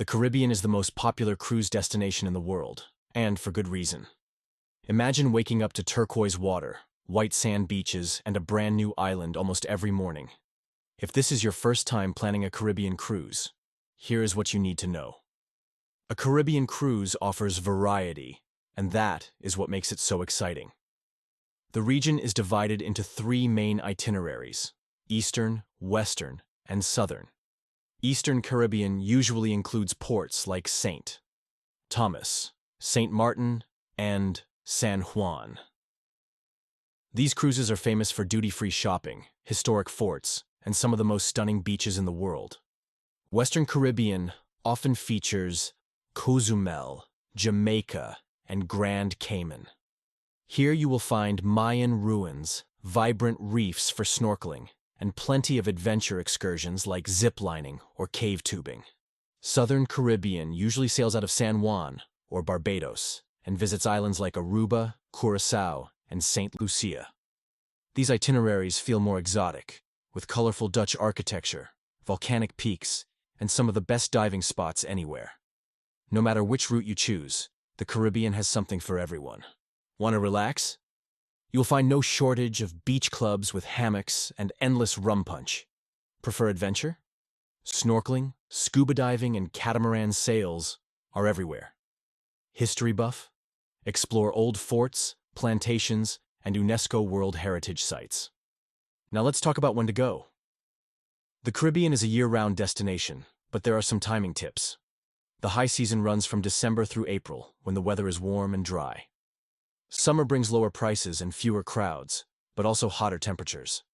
The Caribbean is the most popular cruise destination in the world, and for good reason. Imagine waking up to turquoise water, white sand beaches, and a brand new island almost every morning. If this is your first time planning a Caribbean cruise, here is what you need to know. A Caribbean cruise offers variety, and that is what makes it so exciting. The region is divided into three main itineraries: Eastern, Western, and Southern. Eastern Caribbean usually includes ports like St. Thomas, St. Martin, and San Juan. These cruises are famous for duty-free shopping, historic forts, and some of the most stunning beaches in the world. Western Caribbean often features Cozumel, Jamaica, and Grand Cayman. Here you will find Mayan ruins, vibrant reefs for snorkeling, and plenty of adventure excursions like ziplining or cave tubing. Southern Caribbean usually sails out of San Juan or Barbados and visits islands like Aruba, Curaçao, and St. Lucia. These itineraries feel more exotic, with colorful Dutch architecture, volcanic peaks, and some of the best diving spots anywhere. No matter which route you choose, the Caribbean has something for everyone. Want to relax? You'll find no shortage of beach clubs with hammocks and endless rum punch. Prefer adventure? Snorkeling, scuba diving, and catamaran sails are everywhere. History buff? Explore old forts, plantations, and UNESCO World Heritage Sites. Now let's talk about when to go. The Caribbean is a year-round destination, but there are some timing tips. The high season runs from December through April, when the weather is warm and dry. Summer brings lower prices and fewer crowds, but also hotter temperatures.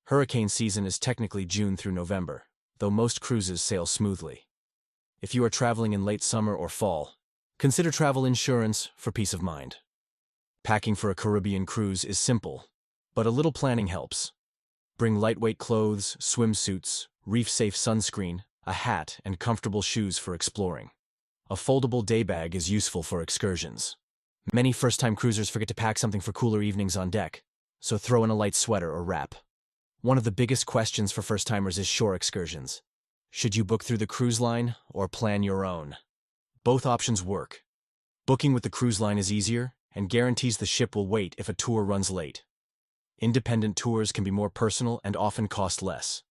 Hurricane season is technically June through November, though most cruises sail smoothly. If you are traveling in late summer or fall, consider travel insurance for peace of mind. Packing for a Caribbean cruise is simple, but a little planning helps. Bring lightweight clothes, swimsuits, reef-safe sunscreen, a hat, and comfortable shoes for exploring. A foldable day bag is useful for excursions. Many first-time cruisers forget to pack something for cooler evenings on deck, so throw in a light sweater or wrap. One of the biggest questions for first-timers is shore excursions. Should you book through the cruise line or plan your own? Both options work. Booking with the cruise line is easier and guarantees the ship will wait if a tour runs late. Independent tours can be more personal and often cost less.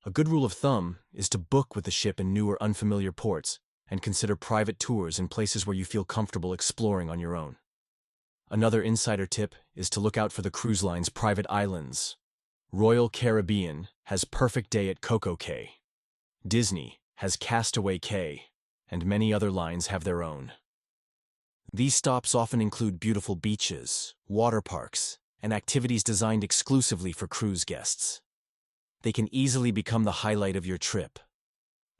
A good rule of thumb is to book with the ship in new or unfamiliar ports and consider private tours in places where you feel comfortable exploring on your own. Another insider tip is to look out for the cruise line's private islands. Royal Caribbean has Perfect Day at Coco Cay. Disney has Castaway Cay, and many other lines have their own. These stops often include beautiful beaches, water parks, and activities designed exclusively for cruise guests. They can easily become the highlight of your trip.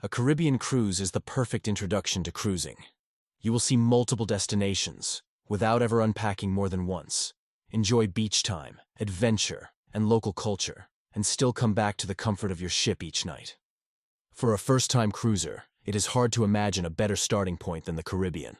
A Caribbean cruise is the perfect introduction to cruising. You will see multiple destinations, without ever unpacking more than once. Enjoy beach time, adventure, and local culture, and still come back to the comfort of your ship each night. For a first-time cruiser, it is hard to imagine a better starting point than the Caribbean.